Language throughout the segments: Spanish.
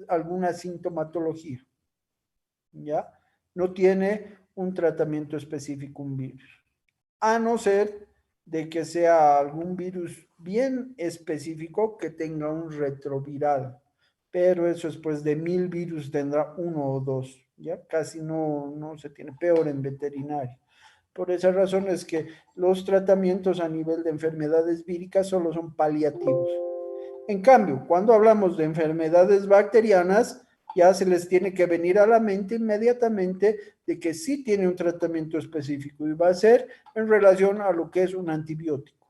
alguna sintomatología, ¿ya? No tiene un tratamiento específico un virus, a no ser de que sea algún virus bien específico que tenga un retroviral, pero eso es pues de 1000 virus tendrá uno o dos, ya casi no se tiene, peor en veterinaria. Por esa razón es que los tratamientos a nivel de enfermedades víricas solo son paliativos. En cambio, cuando hablamos de enfermedades bacterianas, ya se les tiene que venir a la mente inmediatamente de que sí tiene un tratamiento específico y va a ser en relación a lo que es un antibiótico,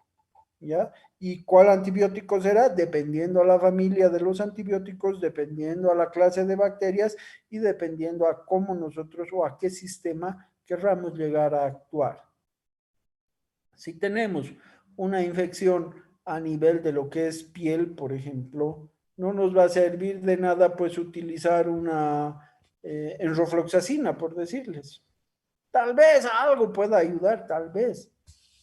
¿ya? ¿Y cuál antibiótico será? Dependiendo a la familia de los antibióticos, dependiendo a la clase de bacterias y dependiendo a cómo nosotros o a qué sistema querramos llegar a actuar. Si tenemos una infección a nivel de lo que es piel, por ejemplo, no nos va a servir de nada pues utilizar una enrofloxacina, por decirles. Tal vez algo pueda ayudar, tal vez,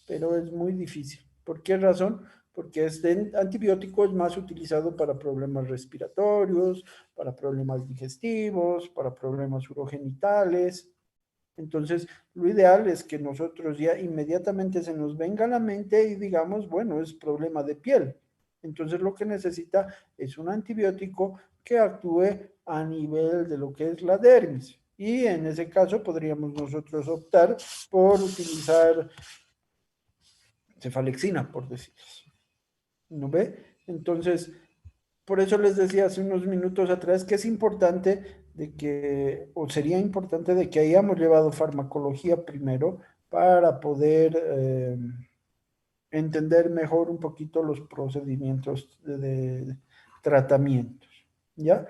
pero es muy difícil. ¿Por qué razón? Porque este antibiótico es más utilizado para problemas respiratorios, para problemas digestivos, para problemas urogenitales. Entonces, lo ideal es que nosotros ya inmediatamente se nos venga a la mente y digamos, bueno, es problema de piel. Entonces, lo que necesita es un antibiótico que actúe a nivel de lo que es la dermis. Y en ese caso podríamos nosotros optar por utilizar cefalexina, por decirlo. ¿No ve? Entonces, por eso les decía hace unos minutos atrás que es importante de que, o sería importante de que hayamos llevado farmacología primero para poder entender mejor un poquito los procedimientos de tratamientos, ¿ya?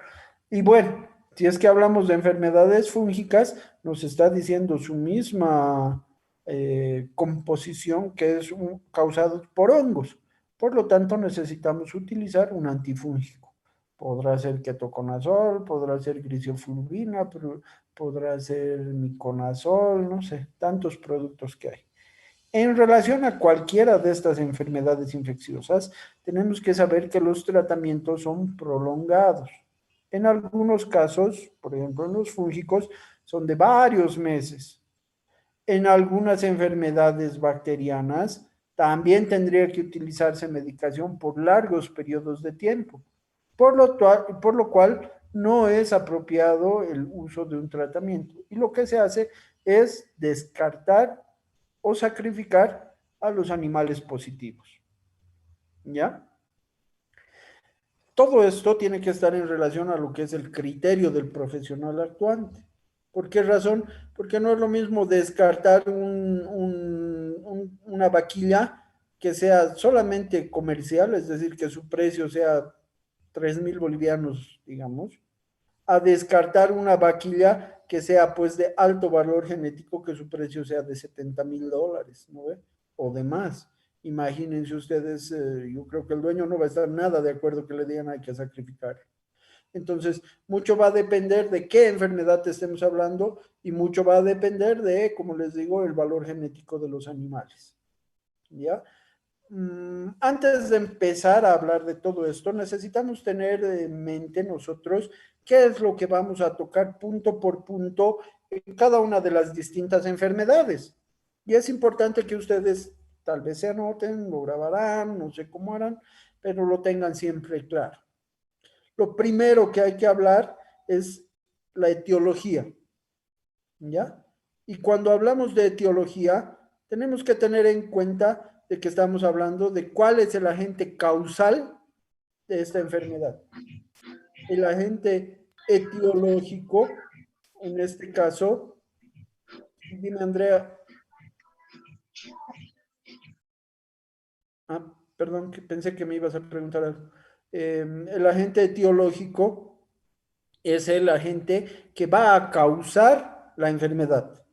Y bueno, si es que hablamos de enfermedades fúngicas, nos está diciendo su misma composición que es causado por hongos. Por lo tanto, necesitamos utilizar un antifúngico. Podrá ser ketoconazol, podrá ser grisofulvina, podrá ser miconazol, no sé, tantos productos que hay. En relación a cualquiera de estas enfermedades infecciosas, tenemos que saber que los tratamientos son prolongados. En algunos casos, por ejemplo en los fúngicos, son de varios meses. En algunas enfermedades bacterianas también tendría que utilizarse medicación por largos periodos de tiempo, por lo cual no es apropiado el uso de un tratamiento. Y lo que se hace es descartar o sacrificar a los animales positivos. ¿Ya? Todo esto tiene que estar en relación a lo que es el criterio del profesional actuante. ¿Por qué razón? Porque no es lo mismo descartar una vaquilla que sea solamente comercial, es decir, que su precio sea 3000 bolivianos, digamos, a descartar una vaquilla que sea pues de alto valor genético, que su precio sea de 70.000 dólares, ¿no ve? O de más. Imagínense ustedes, yo creo que el dueño no va a estar nada de acuerdo que le digan hay que sacrificar. Entonces, mucho va a depender de qué enfermedad estemos hablando y mucho va a depender de, como les digo, el valor genético de los animales. ¿Ya? Antes de empezar a hablar de todo esto, necesitamos tener en mente nosotros qué es lo que vamos a tocar punto por punto en cada una de las distintas enfermedades. Y es importante que ustedes tal vez se anoten, lo grabarán, no sé cómo harán, pero lo tengan siempre claro. Lo primero que hay que hablar es la etiología, ¿ya? Y cuando hablamos de etiología, tenemos que tener en cuenta de que estamos hablando de cuál es el agente causal de esta enfermedad. El agente etiológico, en este caso, dime Andrea, perdón, que pensé que me ibas a preguntar algo. El agente etiológico es el agente que va a causar la enfermedad,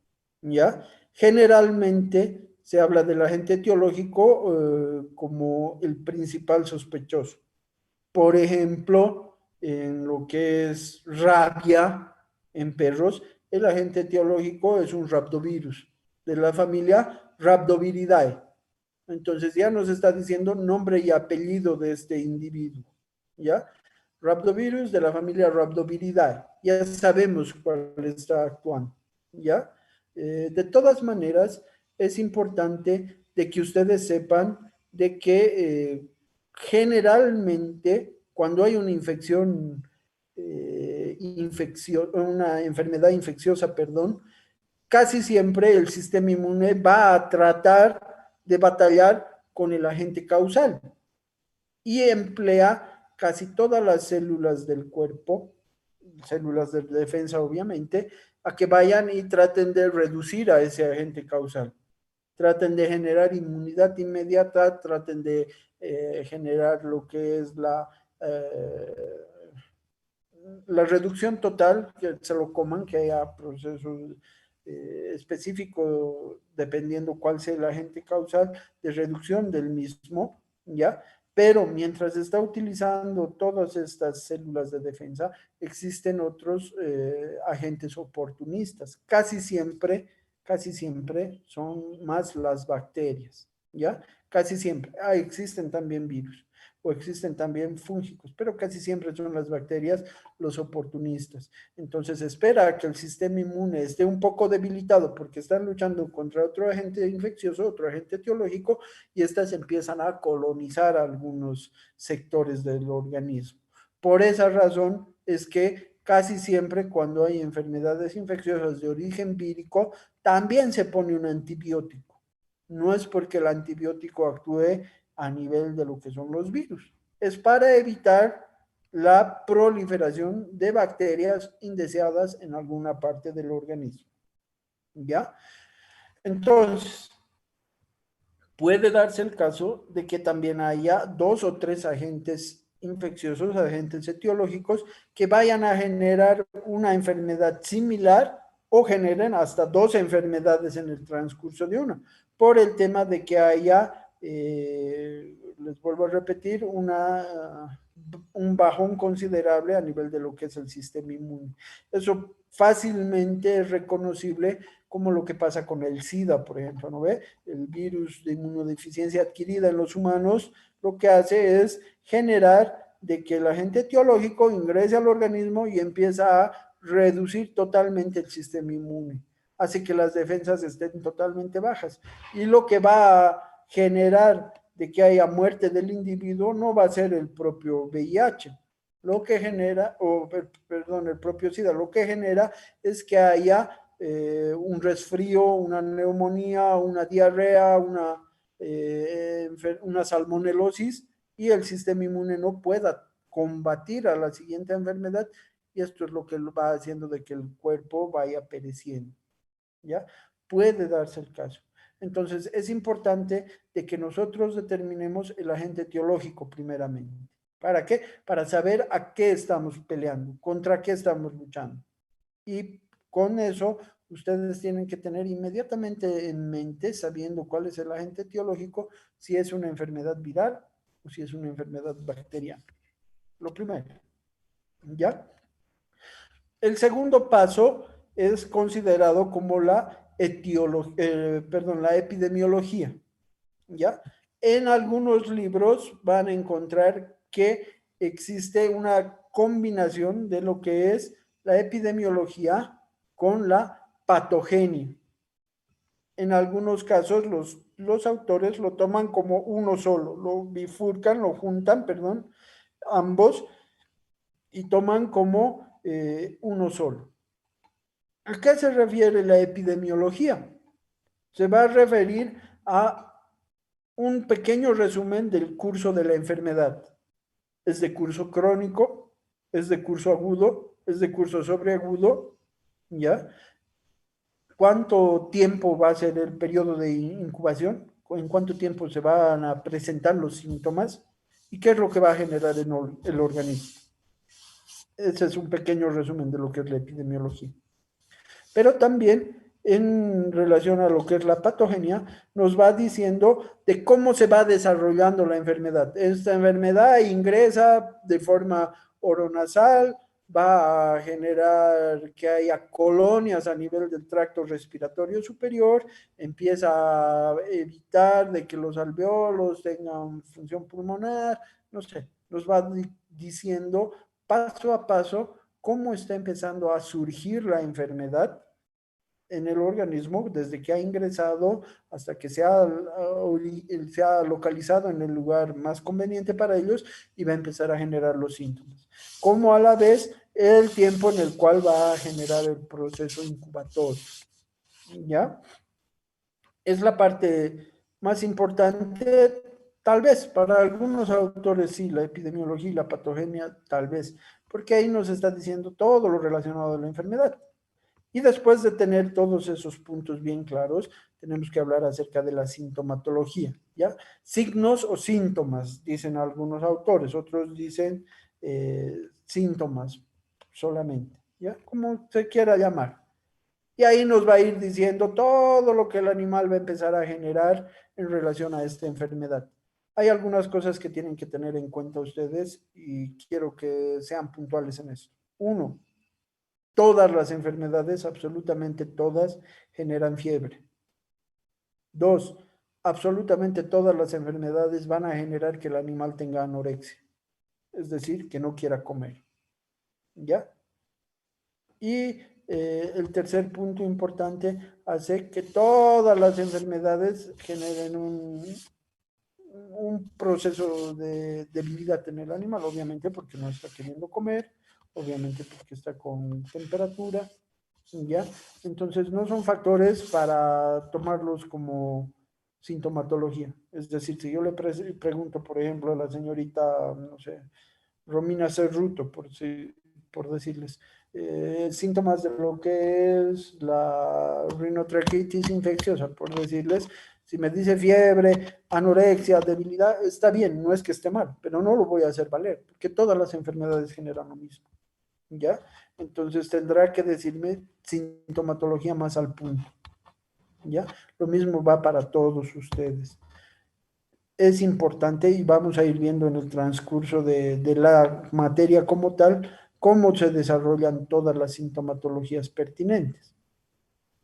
¿ya? Generalmente se habla del agente etiológico como el principal sospechoso. Por ejemplo, en lo que es rabia en perros, el agente etiológico es un rhabdovirus de la familia Rhabdoviridae. Entonces ya nos está diciendo nombre y apellido de este individuo, ¿ya? Rhabdovirus de la familia Rhabdoviridae. Ya sabemos cuál está actuando, ¿ya? De todas maneras, es importante de que ustedes sepan de que generalmente cuando hay una una enfermedad infecciosa, perdón, casi siempre el sistema inmune va a tratar de batallar con el agente causal y emplea casi todas las células del cuerpo, células de defensa obviamente, a que vayan y traten de reducir a ese agente causal. Traten de generar inmunidad inmediata, traten de generar lo que es la reducción total, que se lo coman, que haya procesos específicos, dependiendo cuál sea el agente causal, de reducción del mismo, ¿ya? Pero mientras está utilizando todas estas células de defensa, existen otros agentes oportunistas. Casi siempre son más las bacterias, ¿ya? Casi siempre. Existen también virus o existen también fúngicos, pero casi siempre son las bacterias los oportunistas. Entonces espera a que el sistema inmune esté un poco debilitado porque están luchando contra otro agente infeccioso, otro agente etiológico, y estas empiezan a colonizar algunos sectores del organismo. Por esa razón es que casi siempre cuando hay enfermedades infecciosas de origen vírico, también se pone un antibiótico. No es porque el antibiótico actúe a nivel de lo que son los virus. Es para evitar la proliferación de bacterias indeseadas en alguna parte del organismo. ¿Ya? Entonces, puede darse el caso de que también haya dos o tres agentes infecciosos, agentes etiológicos, que vayan a generar una enfermedad similar o generen hasta dos enfermedades en el transcurso de una, por el tema de que haya, les vuelvo a repetir, un bajón considerable a nivel de lo que es el sistema inmune. Eso fácilmente es reconocible como lo que pasa con el SIDA, por ejemplo, ¿no ve? El virus de inmunodeficiencia adquirida en los humanos lo que hace es generar de que el agente etiológico ingrese al organismo y empieza a reducir totalmente el sistema inmune. Hace que las defensas estén totalmente bajas. Y lo que va a generar de que haya muerte del individuo no va a ser el propio VIH. Lo que genera, o perdón, el propio SIDA, lo que genera es que haya un resfrío, una neumonía, una diarrea, una salmonelosis, y el sistema inmune no pueda combatir a la siguiente enfermedad, y esto es lo que va haciendo de que el cuerpo vaya pereciendo, ¿ya? Puede darse el caso. Entonces, es importante de que nosotros determinemos el agente etiológico primeramente. ¿Para qué? Para saber a qué estamos peleando, contra qué estamos luchando. Y con eso, ustedes tienen que tener inmediatamente en mente, sabiendo cuál es el agente etiológico, si es una enfermedad viral o si es una enfermedad bacteriana. Lo primero, ¿ya? El segundo paso es considerado como la epidemiología, ¿ya? En algunos libros van a encontrar que existe una combinación de lo que es la epidemiología con la patogenia. En algunos casos los autores lo toman como uno solo, lo bifurcan, lo juntan, perdón, ambos, y toman como uno solo. ¿A qué se refiere la epidemiología? Se va a referir a un pequeño resumen del curso de la enfermedad. ¿Es de curso crónico? ¿Es de curso agudo? ¿Es de curso sobreagudo? ¿Ya? ¿Cuánto tiempo va a ser el periodo de incubación? ¿En cuánto tiempo se van a presentar los síntomas? ¿Y qué es lo que va a generar en el organismo? Ese es un pequeño resumen de lo que es la epidemiología. Pero también en relación a lo que es la patogenia, nos va diciendo de cómo se va desarrollando la enfermedad. Esta enfermedad ingresa de forma oronasal, va a generar que haya colonias a nivel del tracto respiratorio superior, empieza a evitar de que los alveolos tengan función pulmonar, no sé, nos va diciendo paso a paso cómo está empezando a surgir la enfermedad en el organismo desde que ha ingresado hasta que se ha localizado en el lugar más conveniente para ellos y va a empezar a generar los síntomas. Como a la vez el tiempo en el cual va a generar el proceso incubatorio. ¿Ya? Es la parte más importante, tal vez para algunos autores sí, la epidemiología y la patogenia, tal vez, porque ahí nos está diciendo todo lo relacionado a la enfermedad. Y después de tener todos esos puntos bien claros, tenemos que hablar acerca de la sintomatología, ¿ya? Signos o síntomas, dicen algunos autores, otros dicen síntomas solamente, ¿ya? Como se quiera llamar. Y ahí nos va a ir diciendo todo lo que el animal va a empezar a generar en relación a esta enfermedad. Hay algunas cosas que tienen que tener en cuenta ustedes y quiero que sean puntuales en eso. Uno, todas las enfermedades, absolutamente todas, generan fiebre. Dos, absolutamente todas las enfermedades van a generar que el animal tenga anorexia, es decir, que no quiera comer. ¿Ya? Y el tercer punto importante hace que todas las enfermedades generen un proceso de debilidad en el animal, obviamente porque no está queriendo comer, obviamente porque está con temperatura, ¿ya? Entonces no son factores para tomarlos como sintomatología. Es decir, si yo le pregunto, por ejemplo, a la señorita, no sé, Romina Cerruto, por decirles, síntomas de lo que es la rinotraquitis infecciosa, por decirles, si me dice fiebre, anorexia, debilidad, está bien, no es que esté mal, pero no lo voy a hacer valer, porque todas las enfermedades generan lo mismo, ¿ya? Entonces tendrá que decirme sintomatología más al punto, ¿ya? Lo mismo va para todos ustedes. Es importante y vamos a ir viendo en el transcurso de la materia como tal cómo se desarrollan todas las sintomatologías pertinentes.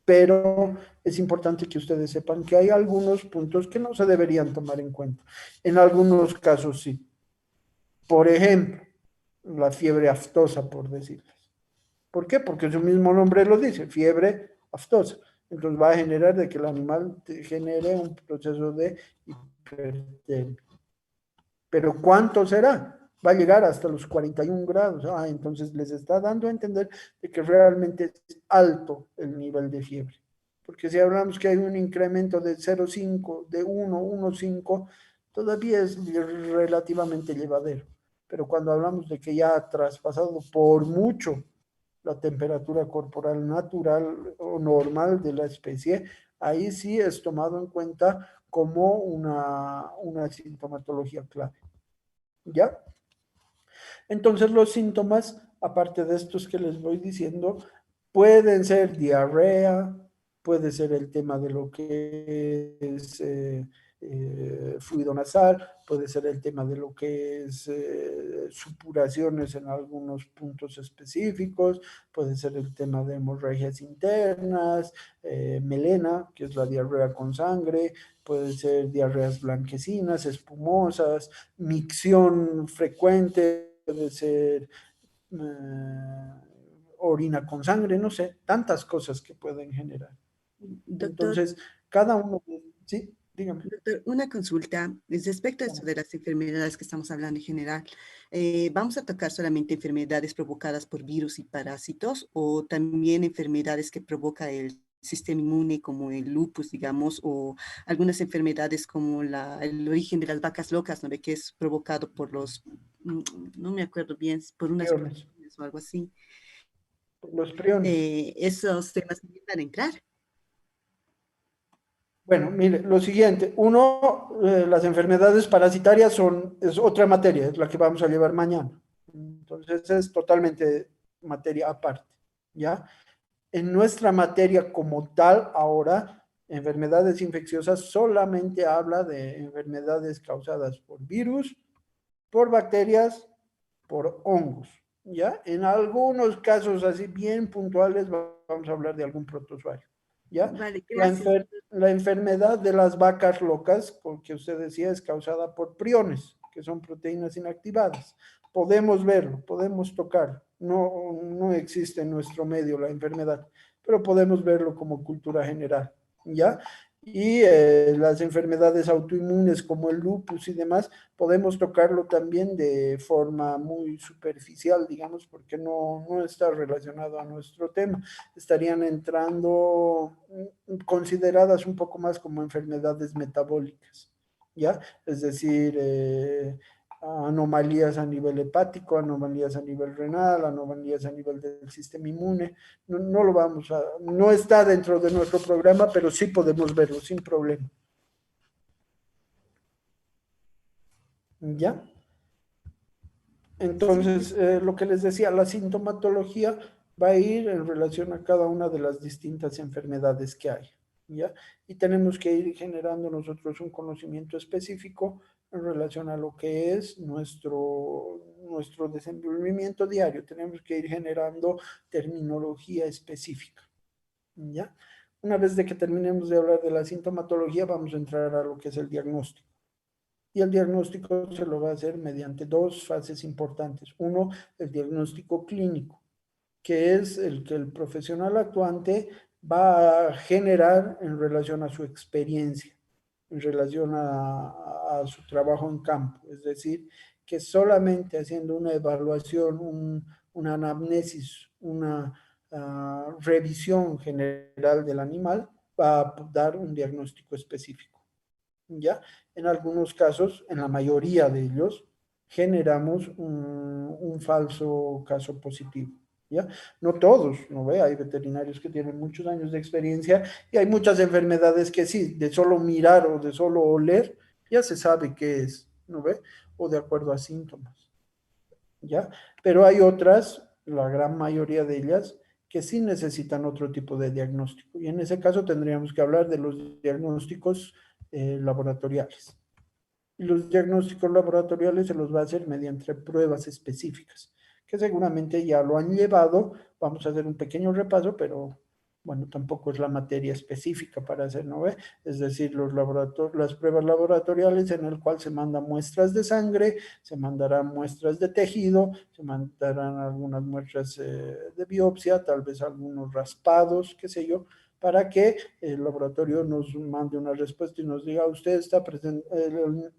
Pero es importante que ustedes sepan que hay algunos puntos que no se deberían tomar en cuenta. En algunos casos sí. Por ejemplo, la fiebre aftosa, por decirles. ¿Por qué? Porque su mismo nombre lo dice, fiebre aftosa. Entonces va a generar de que el animal genere un proceso de hipertermia. Pero ¿cuánto será? Va a llegar hasta los 41 grados. Ah, entonces les está dando a entender de que realmente es alto el nivel de fiebre. Porque si hablamos que hay un incremento de 0,5, de 1, 1,5, todavía es relativamente llevadero. Pero cuando hablamos de que ya ha traspasado por mucho la temperatura corporal natural o normal de la especie, ahí sí es tomado en cuenta como una sintomatología clave. ¿Ya? Entonces los síntomas, aparte de estos que les voy diciendo, pueden ser diarrea, puede ser el tema de lo que es fluido nasal, puede ser el tema de lo que es supuraciones en algunos puntos específicos, puede ser el tema de hemorragias internas, melena, que es la diarrea con sangre, puede ser diarreas blanquecinas, espumosas, micción frecuente, puede ser orina con sangre, no sé, tantas cosas que pueden generar. Doctor, Entonces, cada uno, sí, dígame. doctor, una consulta respecto a esto de las enfermedades que estamos hablando en general. ¿Vamos a tocar solamente enfermedades provocadas por virus y parásitos o también enfermedades que provoca el sistema inmune como el lupus, digamos, o algunas enfermedades como el origen de las vacas locas, ¿no ve? Que es provocado por mm, no me acuerdo bien, por unas Priones, proteínas o algo así. los priones. ¿Esos temas también van a entrar? Bueno, mire, lo siguiente, uno, las enfermedades parasitarias es otra materia, es la que vamos a llevar mañana. Entonces es totalmente materia aparte, ¿ya? En nuestra materia como tal, ahora, enfermedades infecciosas solamente habla de enfermedades causadas por virus, por bacterias, por hongos, ¿ya? En algunos casos así bien puntuales vamos a hablar de algún protozoario, ¿ya? Vale, La, gracias. la enfermedad de las vacas locas, que usted decía, es causada por priones, que son proteínas inactivadas. podemos verlo, podemos tocarlo. No existe en nuestro medio la enfermedad, pero podemos verlo como cultura general, ¿ya? Y las enfermedades autoinmunes como el lupus y demás, podemos tocarlo también de forma muy superficial, digamos, porque no está relacionado a nuestro tema. Estarían entrando consideradas un poco más como enfermedades metabólicas, ¿ya? Es decir, anomalías a nivel hepático, anomalías a nivel renal, anomalías a nivel del sistema inmune. No lo vamos a, no está dentro de nuestro programa, pero sí podemos verlo sin problema. ¿Ya? Sí, Entonces, lo que les decía, la sintomatología va a ir en relación a cada una de las distintas enfermedades que hay, ¿ya? Y tenemos que ir generando nosotros un conocimiento específico en relación a lo que es nuestro desenvolvimiento diario. Tenemos que ir generando terminología específica, ¿ya? Una vez de que terminemos de hablar de la sintomatología, vamos a entrar a lo que es el diagnóstico. Y el diagnóstico se lo va a hacer mediante dos fases importantes. Uno, el diagnóstico clínico, que es el que el profesional actuante va a generar en relación a su experiencia, en relación a su trabajo en campo. Es decir, que solamente haciendo una evaluación, una anamnesis, una revisión general del animal, va a dar un diagnóstico específico. ¿Ya? En algunos casos, en la mayoría de ellos, generamos un falso caso positivo, ¿ya? No todos, ¿no ve? Hay veterinarios que tienen muchos años de experiencia y hay muchas enfermedades que sí, de solo mirar o de solo oler, ya se sabe qué es, ¿no ve? O de acuerdo a síntomas, ¿ya? Pero hay otras, la gran mayoría de ellas, que sí necesitan otro tipo de diagnóstico. Y en ese caso tendríamos que hablar de los diagnósticos laboratoriales. Y los diagnósticos laboratoriales se los va a hacer mediante pruebas específicas, que seguramente ya lo han llevado. Vamos a hacer un pequeño repaso, pero bueno, tampoco es la materia específica para hacer, ¿no ve? Es decir, las pruebas laboratoriales en el cual se mandan muestras de sangre, se mandarán muestras de tejido, se mandarán algunas muestras de biopsia, tal vez algunos raspados, qué sé yo, para que el laboratorio nos mande una respuesta y nos diga, usted está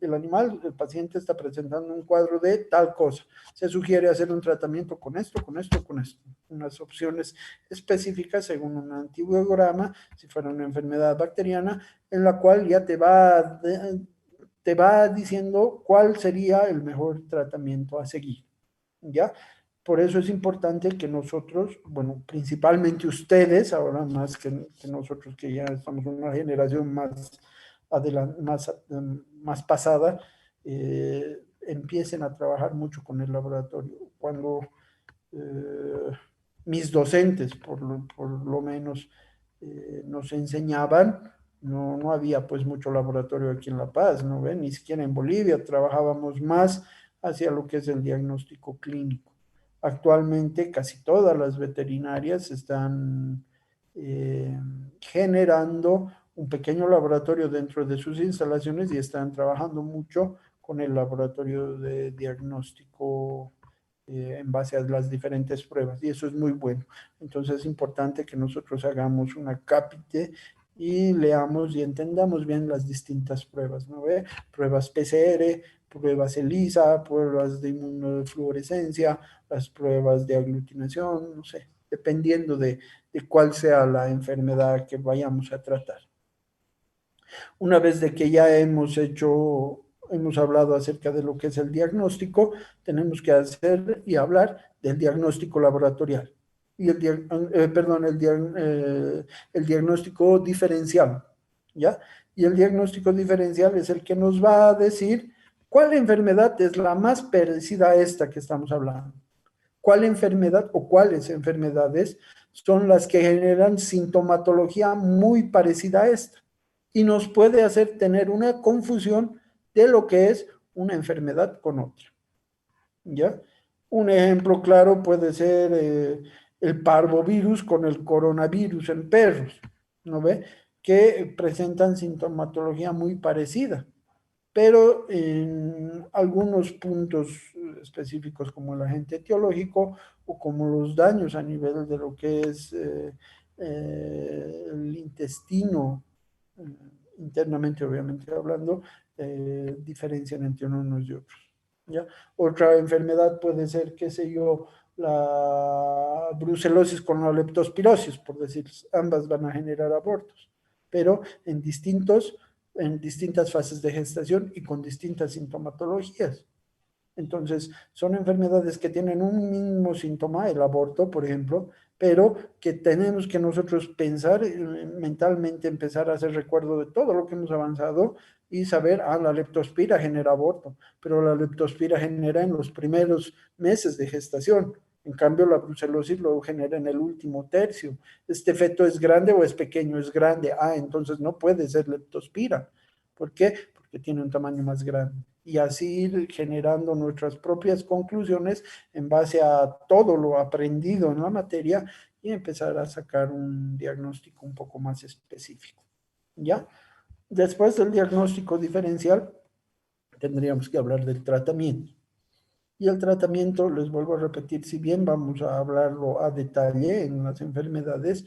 el animal, el paciente está presentando un cuadro de tal cosa. Se sugiere hacer un tratamiento con esto, con esto, con esto. Unas opciones específicas según un antibiograma, si fuera una enfermedad bacteriana, en la cual ya te va diciendo cuál sería el mejor tratamiento a seguir. ¿Ya? Por eso es importante que nosotros, bueno, principalmente ustedes, ahora más que nosotros que ya estamos en una generación más pasada, empiecen a trabajar mucho con el laboratorio. Cuando eh, mis docentes, por lo menos, nos enseñaban, no había pues mucho laboratorio aquí en La Paz, ¿no ven? Ni siquiera en Bolivia trabajábamos más hacia lo que es el diagnóstico clínico. Actualmente casi todas las veterinarias están generando un pequeño laboratorio dentro de sus instalaciones y están trabajando mucho con el laboratorio de diagnóstico en base a las diferentes pruebas y eso es muy bueno. Entonces es importante que nosotros hagamos una cápite y leamos y entendamos bien las distintas pruebas, ¿no ve? Pruebas PCR, pruebas ELISA, pruebas de inmunofluorescencia, las pruebas de aglutinación, no sé, dependiendo de cuál sea la enfermedad que vayamos a tratar. Una vez de que ya hemos hablado acerca de lo que es el diagnóstico, tenemos que hacer y hablar del diagnóstico laboratorial y perdón, el diagnóstico diferencial, ¿ya? Y el diagnóstico diferencial es el que nos va a decir cuál enfermedad es la más parecida a esta que estamos hablando. ¿Cuál enfermedad o cuáles enfermedades son las que generan sintomatología muy parecida a esta? Y nos puede hacer tener una confusión de lo que es una enfermedad con otra. ¿Ya? Un ejemplo claro puede ser el parvovirus con el coronavirus en perros, ¿no ve? Que presentan sintomatología muy parecida. pero en algunos puntos específicos como el agente etiológico o como los daños a nivel de lo que es el intestino, eh, internamente obviamente hablando, diferencian entre unos y otros. ¿Ya? Otra enfermedad puede ser, qué sé yo, la brucelosis con la leptospirosis, por decir, ambas van a generar abortos, pero en distintas fases de gestación y con distintas sintomatologías. Entonces, son enfermedades que tienen un mismo síntoma, el aborto, por ejemplo, pero que tenemos que nosotros pensar mentalmente, empezar a hacer recuerdo de todo lo que hemos avanzado y saber, la leptospira genera aborto, pero la leptospira genera en los primeros meses de gestación. En cambio, la brucelosis lo genera en el último tercio. ¿Este feto es grande o es pequeño? Es grande. Entonces no puede ser leptospira. ¿Por qué? Porque tiene un tamaño más grande. Y así ir generando nuestras propias conclusiones en base a todo lo aprendido en la materia y empezar a sacar un diagnóstico un poco más específico. ¿Ya? Después del diagnóstico diferencial, tendríamos que hablar del tratamiento. Y el tratamiento, les vuelvo a repetir, si bien vamos a hablarlo a detalle en las enfermedades,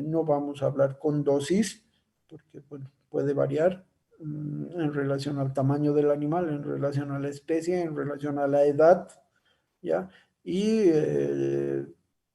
no vamos a hablar con dosis, porque bueno, puede variar en relación al tamaño del animal, en relación a la especie, en relación a la edad, ¿ya? Y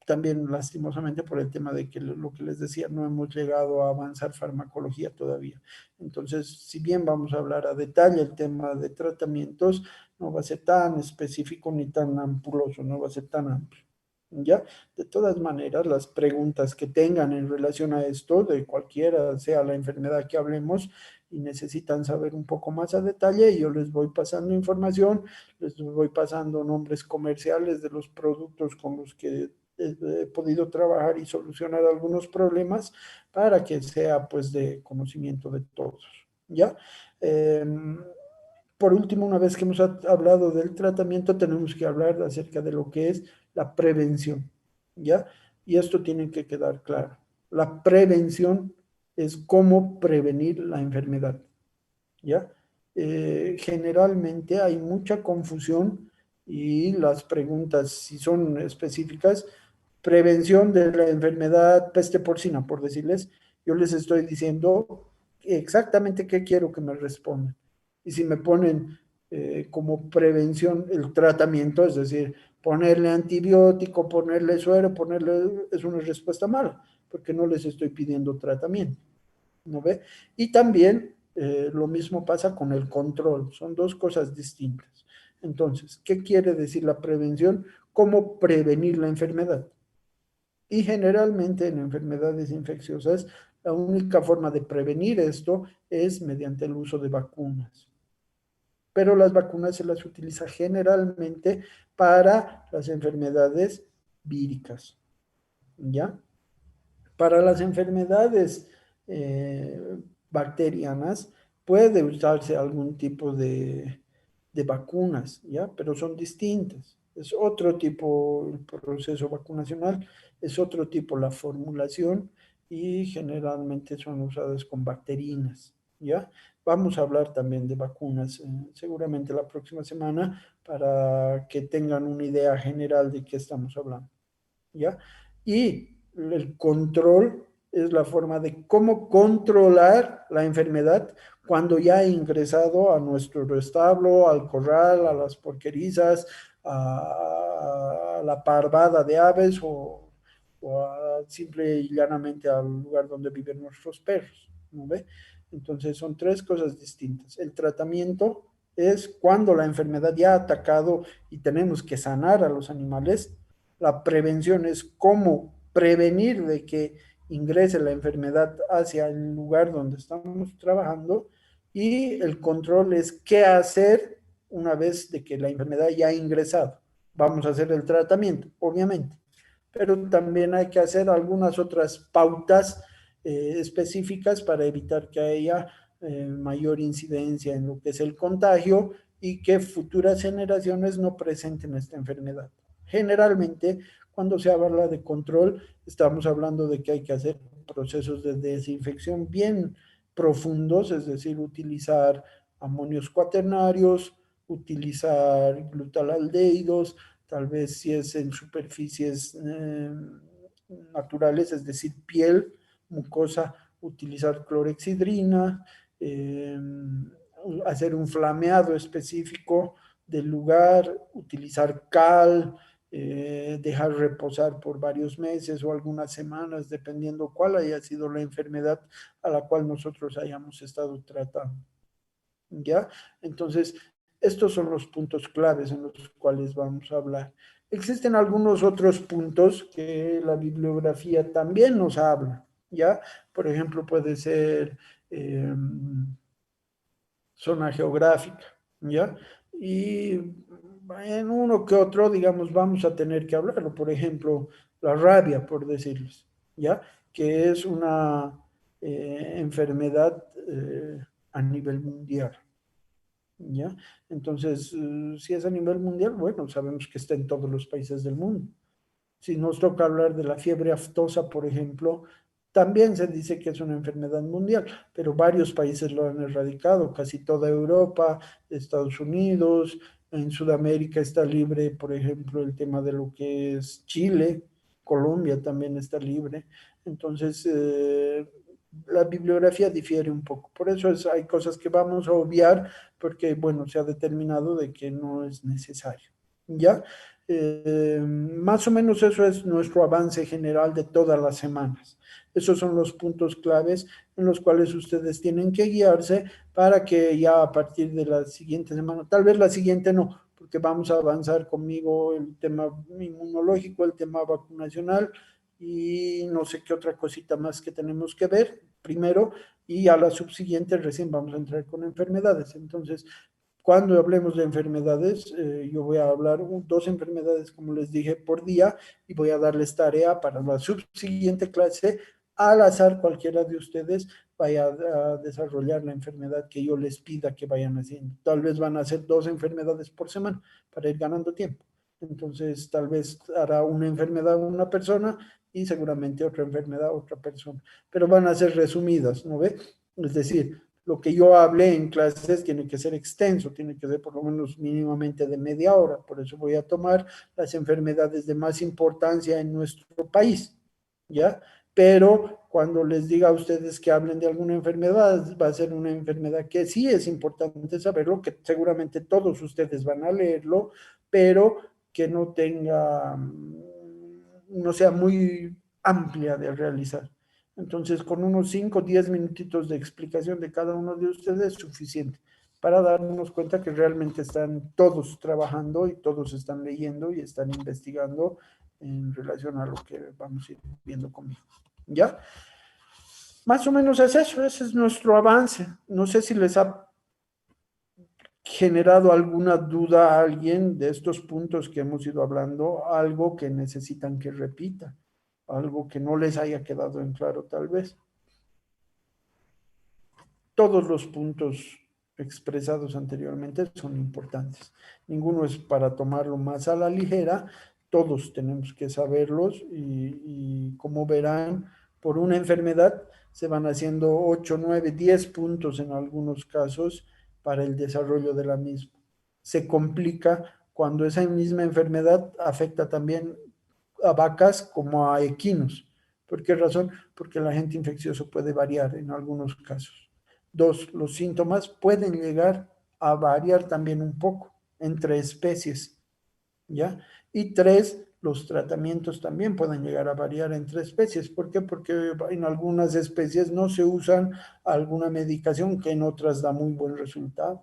también lastimosamente por el tema de que lo que les decía, no hemos llegado a avanzar farmacología todavía. Entonces, si bien vamos a hablar a detalle el tema de tratamientos, no va a ser tan específico ni tan ampuloso, no va a ser tan amplio. ¿Ya? De todas maneras, las preguntas que tengan en relación a esto, de cualquiera sea la enfermedad que hablemos, y necesitan saber un poco más a detalle, yo les voy pasando información, les voy pasando nombres comerciales de los productos con los que he podido trabajar y solucionar algunos problemas para que sea pues de conocimiento de todos, ¿ya? Por último, una vez que hemos hablado del tratamiento, tenemos que hablar acerca de lo que es la prevención, ¿ya? Y esto tiene que quedar claro. La prevención es cómo prevenir la enfermedad, ¿ya? Generalmente hay mucha confusión y las preguntas, si son específicas, prevención de la enfermedad peste porcina, por decirles, yo les estoy diciendo exactamente qué quiero que me respondan. Y si me ponen como prevención el tratamiento, es decir, ponerle antibiótico, ponerle suero, es una respuesta mala, porque no les estoy pidiendo tratamiento. ¿No ve? Y también lo mismo pasa con el control, son dos cosas distintas. Entonces, ¿qué quiere decir la prevención? ¿Cómo prevenir la enfermedad? Y generalmente en enfermedades infecciosas, la única forma de prevenir esto es mediante el uso de vacunas. Pero las vacunas se las utiliza generalmente para las enfermedades víricas, ¿ya? Para las enfermedades bacterianas puede usarse algún tipo de vacunas, ¿ya? Pero son distintas. Es otro tipo el proceso vacunacional, es otro tipo la formulación y generalmente son usadas con bacterinas, ¿ya? Vamos a hablar también de vacunas seguramente la próxima semana para que tengan una idea general de qué estamos hablando. ¿Ya? Y el control es la forma de cómo controlar la enfermedad cuando ya ha ingresado a nuestro establo, al corral, a las porquerizas, a la parvada de aves o simple y llanamente al lugar donde viven nuestros perros, ¿no ve? Entonces son tres cosas distintas. El tratamiento es cuando la enfermedad ya ha atacado y tenemos que sanar a los animales. La prevención es cómo prevenir de que ingrese la enfermedad hacia el lugar donde estamos trabajando y el control es qué hacer una vez de que la enfermedad ya ha ingresado. Vamos a hacer el tratamiento, obviamente, pero también hay que hacer algunas otras pautas específicas para evitar que haya mayor incidencia en lo que es el contagio y que futuras generaciones no presenten esta enfermedad. Generalmente, cuando se habla de control, estamos hablando de que hay que hacer procesos de desinfección bien profundos, es decir, utilizar amonios cuaternarios, utilizar glutalaldehídos, tal vez si es en superficies naturales, es decir, piel, mucosa, utilizar clorexidrina, eh, hacer un flameado específico del lugar, utilizar cal, dejar reposar por varios meses o algunas semanas, dependiendo cuál haya sido la enfermedad a la cual nosotros hayamos estado tratando. ¿Ya? Entonces, estos son los puntos claves en los cuales vamos a hablar. Existen algunos otros puntos que la bibliografía también nos habla, ¿ya? Por ejemplo, puede ser zona geográfica, ¿ya? Y en uno que otro, digamos, vamos a tener que hablarlo. Por ejemplo, la rabia, por decirles, ¿ya? Que es una enfermedad a nivel mundial, ¿ya? Entonces, si es a nivel mundial, bueno, sabemos que está en todos los países del mundo. Si nos toca hablar de la fiebre aftosa, por ejemplo, también se dice que es una enfermedad mundial, pero varios países lo han erradicado, casi toda Europa, Estados Unidos, en Sudamérica está libre, por ejemplo, el tema de lo que es Chile, Colombia también está libre. Entonces, la bibliografía difiere un poco. Por eso hay cosas que vamos a obviar porque, bueno, se ha determinado de que no es necesario. ¿Ya? Más o menos eso es nuestro avance general de todas las semanas. Esos son los puntos claves en los cuales ustedes tienen que guiarse para que ya a partir de la siguiente semana, tal vez la siguiente no, porque vamos a avanzar conmigo el tema inmunológico, el tema vacunacional y no sé qué otra cosita más que tenemos que ver primero y a la subsiguiente recién vamos a entrar con enfermedades. Entonces, cuando hablemos de enfermedades, yo voy a hablar dos enfermedades, como les dije, por día y voy a darles tarea para la subsiguiente clase. Al azar, cualquiera de ustedes vaya a desarrollar la enfermedad que yo les pida que vayan haciendo. Tal vez van a hacer dos enfermedades por semana para ir ganando tiempo. Entonces, tal vez hará una enfermedad una persona y seguramente otra enfermedad otra persona, pero van a ser resumidas, ¿no ve? Es decir, lo que yo hablé en clases tiene que ser extenso, tiene que ser por lo menos mínimamente de media hora. Por eso voy a tomar las enfermedades de más importancia en nuestro país, ¿ya? Pero cuando les diga a ustedes que hablen de alguna enfermedad, va a ser una enfermedad que sí es importante saberlo, que seguramente todos ustedes van a leerlo, pero que no tenga, no sea muy amplia de realizar. Entonces, con unos 5 o 10 minutitos de explicación de cada uno de ustedes es suficiente para darnos cuenta que realmente están todos trabajando y todos están leyendo y están investigando en relación a lo que vamos a ir viendo conmigo. ¿Ya? Más o menos es eso, ese es nuestro avance. No sé si les ha generado alguna duda a alguien de estos puntos que hemos ido hablando, algo que necesitan que repita, algo que no les haya quedado en claro tal vez. Todos los puntos expresados anteriormente son importantes. Ninguno es para tomarlo más a la ligera, todos tenemos que saberlos y como verán, por una enfermedad se van haciendo 8, 9, 10 puntos en algunos casos para el desarrollo de la misma. Se complica cuando esa misma enfermedad afecta también a vacas como a equinos. ¿Por qué razón? Porque el agente infeccioso puede variar en algunos casos. Dos, los síntomas pueden llegar a variar también un poco entre especies, ¿ya? Y tres, los tratamientos también pueden llegar a variar entre especies. ¿Por qué? Porque en algunas especies no se usan alguna medicación que en otras da muy buen resultado,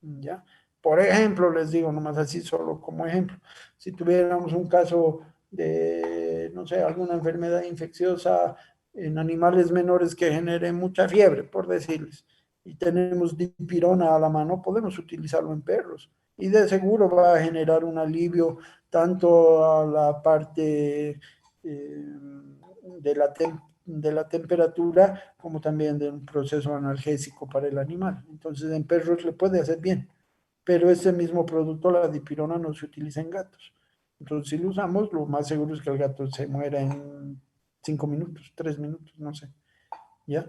¿ya? Por ejemplo, les digo nomás así, solo como ejemplo, si tuviéramos un caso de, no sé, alguna enfermedad infecciosa en animales menores que genere mucha fiebre, por decirles, y tenemos dipirona a la mano, podemos utilizarlo en perros. Y de seguro va a generar un alivio tanto a la parte de la temperatura como también de un proceso analgésico para el animal. Entonces en perros le puede hacer bien, pero ese mismo producto, la dipirona, no se utiliza en gatos. Entonces si lo usamos, lo más seguro es que el gato se muera en 5 minutos, 3 minutos, no sé. ¿Ya?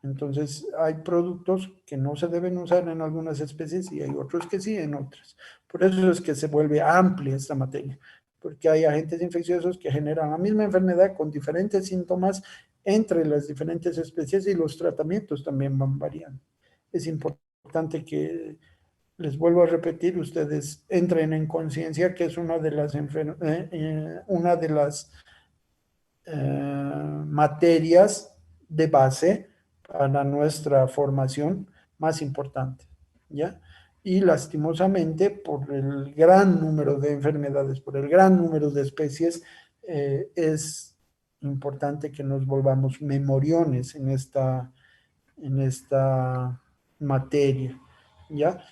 Entonces, hay productos que no se deben usar en algunas especies y hay otros que sí en otras. Por eso es que se vuelve amplia esta materia, porque hay agentes infecciosos que generan la misma enfermedad con diferentes síntomas entre las diferentes especies y los tratamientos también van variando. Es importante que, les vuelvo a repetir, ustedes entren en conciencia que es una de las materias de base para nuestra formación más importante, ¿ya? Y lastimosamente, por el gran número de enfermedades, por el gran número de especies, es importante que nos volvamos memoriones en esta materia, ¿ya?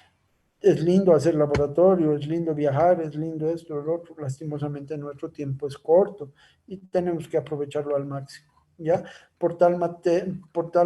Es lindo hacer laboratorio, es lindo viajar, es lindo esto, lo otro. Lastimosamente nuestro tiempo es corto y tenemos que aprovecharlo al máximo, ¿ya? Por tal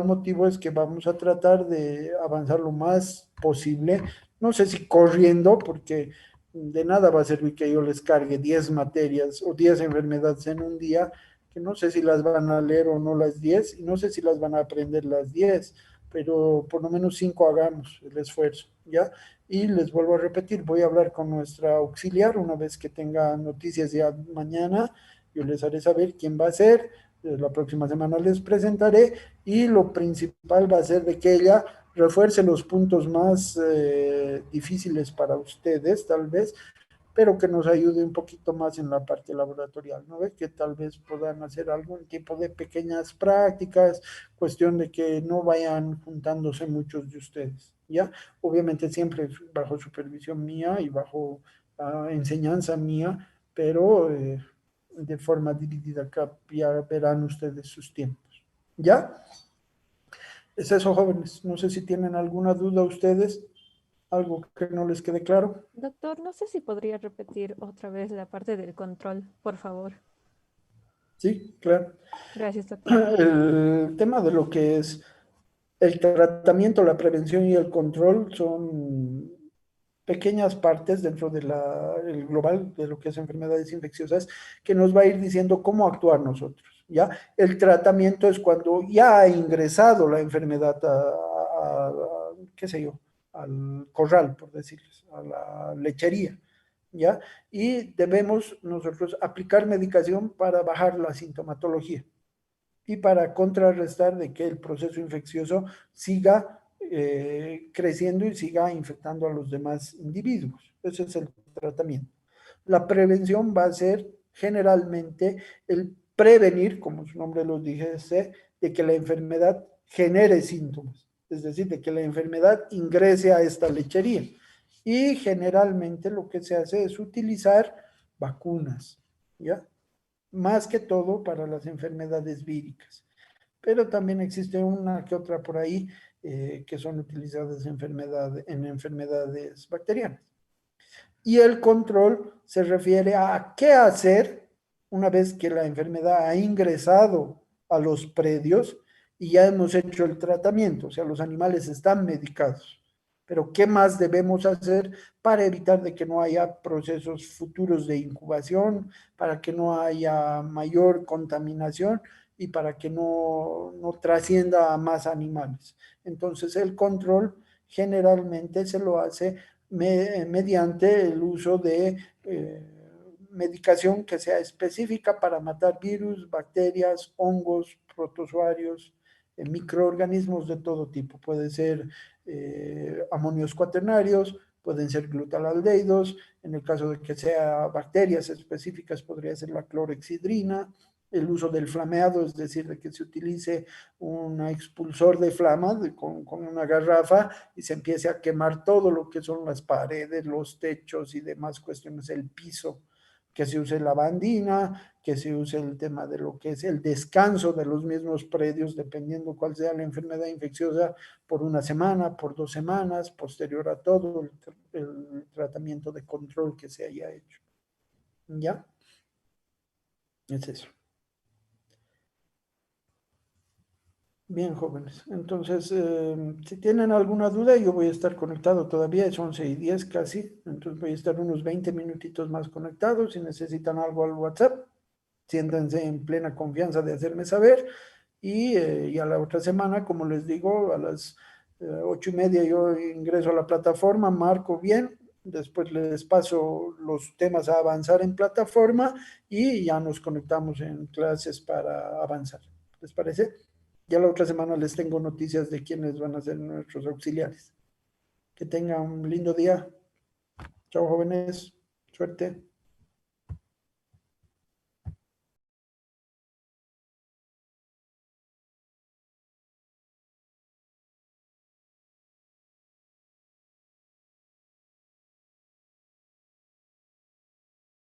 motivo es que vamos a tratar de avanzar lo más posible. No sé si corriendo, porque de nada va a servir que yo les cargue 10 materias o 10 enfermedades en un día, que no sé si las van a leer o no las 10 y no sé si las van a aprender las 10, pero por lo menos 5 hagamos el esfuerzo, ¿ya? Y les vuelvo a repetir, voy a hablar con nuestra auxiliar una vez que tenga noticias ya mañana. Yo les haré saber quién va a ser. La próxima semana les presentaré y lo principal va a ser de que ella refuerce los puntos más difíciles para ustedes, tal vez, pero que nos ayude un poquito más en la parte laboratorial, ¿no ve? Que tal vez puedan hacer algún tipo de pequeñas prácticas, cuestión de que no vayan juntándose muchos de ustedes, ¿ya? Obviamente siempre bajo supervisión mía y bajo enseñanza mía, pero de forma dividida, acá ya verán ustedes sus tiempos, ¿ya? Es eso, jóvenes. No sé si tienen alguna duda ustedes, algo que no les quede claro. Doctor, no sé si podría repetir otra vez la parte del control, por favor. Sí, claro. Gracias, doctor. El tema de lo que es el tratamiento, la prevención y el control son pequeñas partes dentro del global de lo que es enfermedades infecciosas que nos va a ir diciendo cómo actuar nosotros, ¿ya? El tratamiento es cuando ya ha ingresado la enfermedad qué sé yo, al corral, por decirles, a la lechería, ¿ya? Y debemos nosotros aplicar medicación para bajar la sintomatología y para contrarrestar de que el proceso infeccioso siga creciendo y siga infectando a los demás individuos. Ese es el tratamiento. La prevención va a ser generalmente el prevenir, como su nombre lo dice, de que la enfermedad genere síntomas, es decir, de que la enfermedad ingrese a esta lechería. Y generalmente lo que se hace es utilizar vacunas, ¿ya? Más que todo para las enfermedades víricas. Pero también existe una que otra por ahí que son utilizadas en enfermedades bacterianas. Y el control se refiere a qué hacer una vez que la enfermedad ha ingresado a los predios y ya hemos hecho el tratamiento, o sea, los animales están medicados. Pero ¿qué más debemos hacer para evitar de que no haya procesos futuros de incubación, para que no haya mayor contaminación y para que no trascienda a más animales? Entonces, el control generalmente se lo hace mediante el uso de medicación que sea específica para matar virus, bacterias, hongos, protozoarios, microorganismos de todo tipo. Puede ser amonios cuaternarios, pueden ser glutalaldehídos, en el caso de que sea bacterias específicas podría ser la clorexidrina, el uso del flameado, es decir, de que se utilice un expulsor de flama con una garrafa y se empiece a quemar todo lo que son las paredes, los techos y demás cuestiones, el piso, que se use lavandina, que se use el tema de lo que es el descanso de los mismos predios, dependiendo cuál sea la enfermedad infecciosa, por una semana, por 2 semanas, posterior a todo el tratamiento de control que se haya hecho. ¿Ya? Es eso. Bien, jóvenes. Entonces, si tienen alguna duda, yo voy a estar conectado todavía, es 11:10 casi, entonces voy a estar unos 20 minutitos más conectado. Si necesitan algo al WhatsApp, siéntanse en plena confianza de hacerme saber y ya la otra semana, como les digo, a las 8:30 yo ingreso a la plataforma, marco bien, después les paso los temas a avanzar en plataforma y ya nos conectamos en clases para avanzar. ¿Les parece? Ya la otra semana les tengo noticias de quiénes van a ser nuestros auxiliares. Que tengan un lindo día. Chao, jóvenes. Suerte.